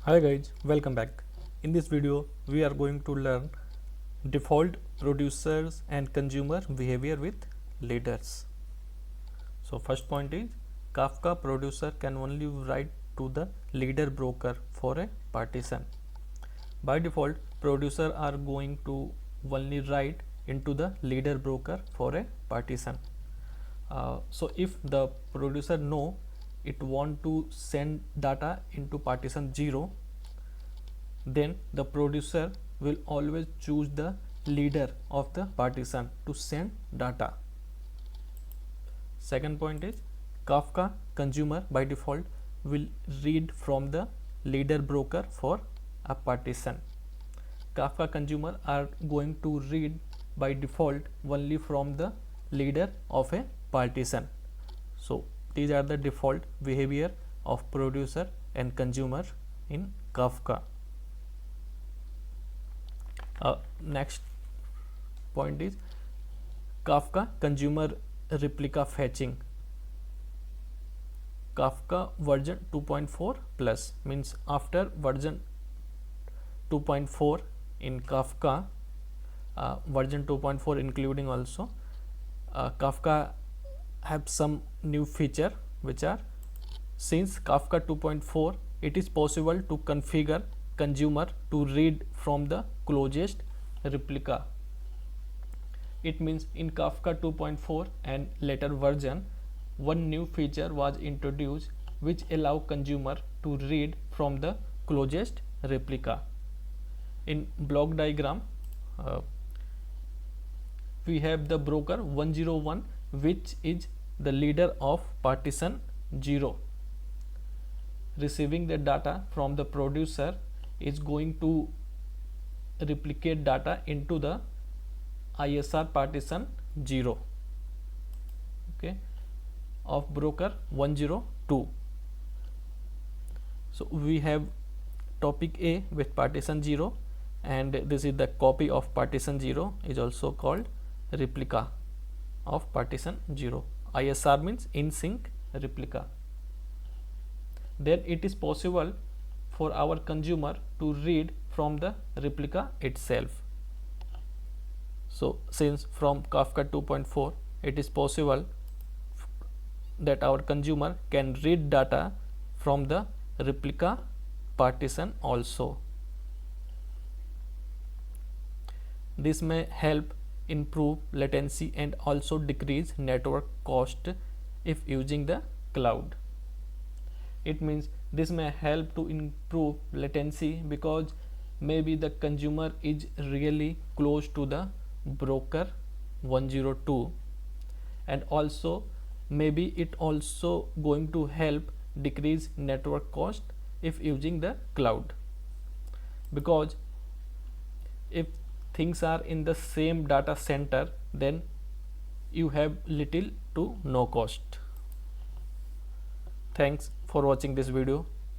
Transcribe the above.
Hi guys, welcome back. In this video, we are going to learn default producers and consumer behavior with leaders. So first point is Kafka producer can only write to the leader broker for a partition. By default, producer are going to only write into the leader broker for a partition. So if the producer know it want to send data into partition 0, then the producer will always choose the leader of the partition to send data. Second point is Kafka consumer by default will read from the leader broker for a partition. Kafka consumer are going to read by default only from the leader of a partition. So these are the default behavior of producer and consumer in Kafka. Next point is Kafka consumer replica fetching. Kafka version 2.4 plus means after version 2.4 in Kafka, version 2.4 including also Kafka have some new feature which are, since Kafka 2.4 it is possible to configure consumer to read from the closest replica. It means in Kafka 2.4 and later version, one new feature was introduced which allow consumer to read from the closest replica. In block diagram, we have the broker 101 which is the leader of partition 0. Receiving the data from the producer is going to replicate data into the ISR partition 0, okay, of broker 102. So we have topic A with partition 0, and this is the copy of partition 0 is also called replica of partition 0. ISR means in sync replica. Then it is possible for our consumer to read from the replica itself. So since from Kafka 2.4 it is possible that our consumer can read data from the replica partition also. This may help improve latency and also decrease network cost if using the cloud. It means this may help to improve latency because maybe the consumer is really close to the broker 102, and also maybe it also going to help decrease network cost if using the cloud, because if things are in the same data center then you have little to no cost. Thanks for watching this video.